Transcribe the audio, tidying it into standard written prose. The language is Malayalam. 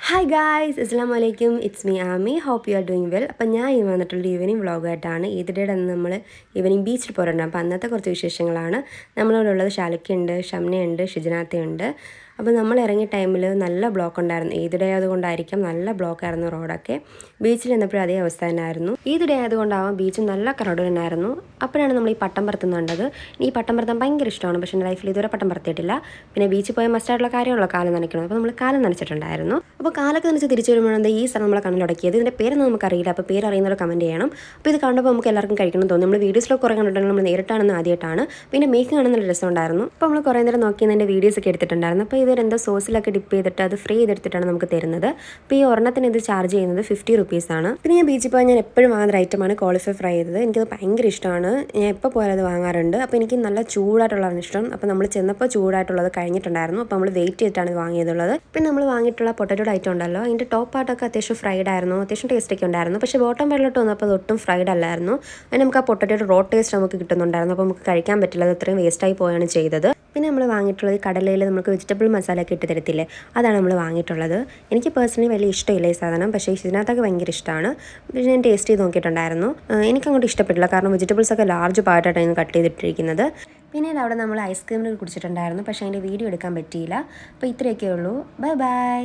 ഹായ് ഗായ്സ്, അസ്സലാമു അലൈക്കും. It's me Aami. Hope you are doing well. അപ്പോൾ ഞാൻ ഈ വന്നിട്ടുള്ള ഈവനിങ് വ്ളോഗായിട്ടാണ്. ഈദിൻ്റെ അന്ന് നമ്മൾ ഈവനിങ് ബീച്ചിൽ പോയിട്ടുണ്ട്. അപ്പോൾ അന്നത്തെ കുറച്ച് വിശേഷങ്ങളാണ്. നമ്മളിവിടെ ഉള്ളത്. ഷാലുക്കയുണ്ട്, ഷംനയുണ്ട്, ഷിജനാത്തയുണ്ട്. അപ്പോൾ നമ്മൾ ഇറങ്ങിയ ടൈമിൽ നല്ല ബ്ലോക്ക് ഉണ്ടായിരുന്നു. ഈദ് ഡേ ആയതുകൊണ്ടായിരിക്കാം നല്ല ബ്ലോക്കായിരുന്നു റോഡൊക്കെ. ബീച്ചിൽ നിന്നപ്പോഴും അതേ അവസ്ഥ തന്നെയായിരുന്നു. ഈദ് ഡേ ആയതുകൊണ്ടാവാം ബീച്ച് നല്ല ക്രൗഡ് തന്നെയായിരുന്നു. അപ്പോഴാണ് നമ്മൾ ഈ പട്ടം പറത്തുന്നുണ്ടത്. ഈ പട്ടം പറത്താൻ ഭയങ്കര ഇഷ്ടമാണ്, പക്ഷേ എൻ്റെ ലൈഫിൽ ഇതുവരെ പട്ടം പറത്തിയിട്ടില്ല. പിന്നെ ബീച്ചിൽ പോയ മസ്റ്റായിട്ടുള്ള കാര്യമുള്ള കാലം നനയ്ക്കണം. അപ്പോൾ നമ്മൾ കാലം നനച്ചിട്ടുണ്ടായിരുന്നു. അപ്പോൾ കാലൊക്കെ നനച്ച് തിരിച്ചു വരുമ്പോഴാണ് ഈ സ്ഥലം നമ്മളെ കണ്ണിലുടക്കിയത്. ഇതിൻ്റെ പേരൊന്നും നമുക്കറിയില്ല. അപ്പോൾ പേര് അറിയുന്നവർ കമൻറ്റ് ചെയ്യണം. അപ്പോൾ ഇത് കണ്ടപ്പോൾ നമുക്ക് എല്ലാവർക്കും കഴിക്കണം തോന്നി. നമ്മൾ വീഡിയോസിലൊക്കെ കുറേ കണ്ടിട്ടുണ്ടെങ്കിൽ നമ്മൾ നേരിട്ടാണെന്ന് ആദ്യമായിട്ടാണ്. പിന്നെ മേക്കിംഗ് ആണെന്ന് നല്ല രസമുണ്ടായിരുന്നു. അപ്പോൾ നമ്മൾ കുറേ നേരം നോക്കിയതിൻ്റെ വീഡിയോസൊക്കെ എടുത്തിട്ടുണ്ടായിരുന്നു. അപ്പോൾ ഇതൊരെന്തോ സോസിലൊക്കെ ഡിപ്പ് ചെയ്തിട്ട് അത് ഫ്രീ ചെയ്തെടുത്തിട്ടാണ് നമുക്ക് തരുന്നത്. അപ്പോൾ ഈ ഒരെണ്ണത്തിന് ഇത് ചാർജ് ചെയ്യുന്നത് 50 റുപ്പീസാണ്. പിന്നെ ഞാൻ ബീച്ചിൽ പോയാൽ ഞാൻ എപ്പോഴും വാങ്ങുന്ന ഐറ്റമാണ് കോളിഫ്ലവർ ഫ്രൈ ചെയ്തത്. എനിക്കത് ഭയങ്കര ഇഷ്ടമാണ്. ഞാൻ എപ്പോൾ പോയാലും അത് വാങ്ങാറുണ്ട്. അപ്പോൾ എനിക്ക് നല്ല ചൂടായിട്ടുള്ളതാണ് ഇഷ്ടം. അപ്പോൾ നമ്മൾ ചെന്നപ്പോൾ ചൂടായിട്ടുള്ളത് കഴിഞ്ഞിട്ടുണ്ടായിരുന്നു. അപ്പോൾ നമ്മൾ വെയിറ്റ് ചെയ്തിട്ടാണ് ഇത് വാങ്ങിയതുള്ളത്. പിന്നെ നമ്മൾ വാങ്ങിയിട്ടുള്ള പൊട്ടറ്റോയുടെ ഐറ്റം ഉണ്ടല്ലോ, അതിൻ്റെ ടോപ്പ് പാർട്ടൊക്കെ അത്യാവശ്യം ഫ്രൈഡ് ആയിരുന്നു, അത്യാവശ്യം ടേസ്റ്റൊക്കെ ഉണ്ടായിരുന്നു. പക്ഷേ ബോട്ടം വെള്ളോട്ട് വന്നപ്പോൾ അത് ഒട്ടും ഫ്രൈഡ് അല്ലായിരുന്നു. അതിന് നമുക്ക് ആ പൊട്ടറ്റോയുടെ റോ ടേസ്റ്റ് നമുക്ക് കിട്ടുന്നുണ്ടായിരുന്നു. അപ്പോൾ നമുക്ക് കഴിക്കാൻ പറ്റില്ല, അത് അത്രയും വേസ്റ്റായി പോയാണ് ചെയ്തത്. പിന്നെ നമ്മൾ വാങ്ങിയിട്ടുള്ളത് കടലയിൽ നമുക്ക് വെജിറ്റബിൾ മസാലയൊക്കെ ഇട്ട് തരത്തില്ലേ, അതാണ് നമ്മൾ വാങ്ങിയിട്ടുള്ളത്. എനിക്ക് പേഴ്സണലി വലിയ ഇഷ്ടമില്ല ഈ സാധനം, പക്ഷേ ഇതിനകത്തൊക്കെ ഭയങ്കര ഇഷ്ടമാണ്. പക്ഷേ ഞാൻ ടേസ്റ്റ് ചെയ്ത് നോക്കിയിട്ടുണ്ടായിരുന്നു. എനിക്കങ്ങോട്ട് ഇഷ്ടപ്പെട്ടില്ല, കാരണം വെജിറ്റബിൾസൊക്കെ ലാർജ് പാർട്ടായിട്ടാണ് കട്ട് ചെയ്തിട്ടിരിക്കുന്നത്. പിന്നീട് അവിടെ നമ്മൾ ഐസ്ക്രീമിൽ കുടിച്ചിട്ടുണ്ടായിരുന്നു, പക്ഷേ അതിൻ്റെ വീഡിയോ എടുക്കാൻ പറ്റിയില്ല. അപ്പോൾ ഇത്രയൊക്കെ ഉള്ളൂ. Bye bye.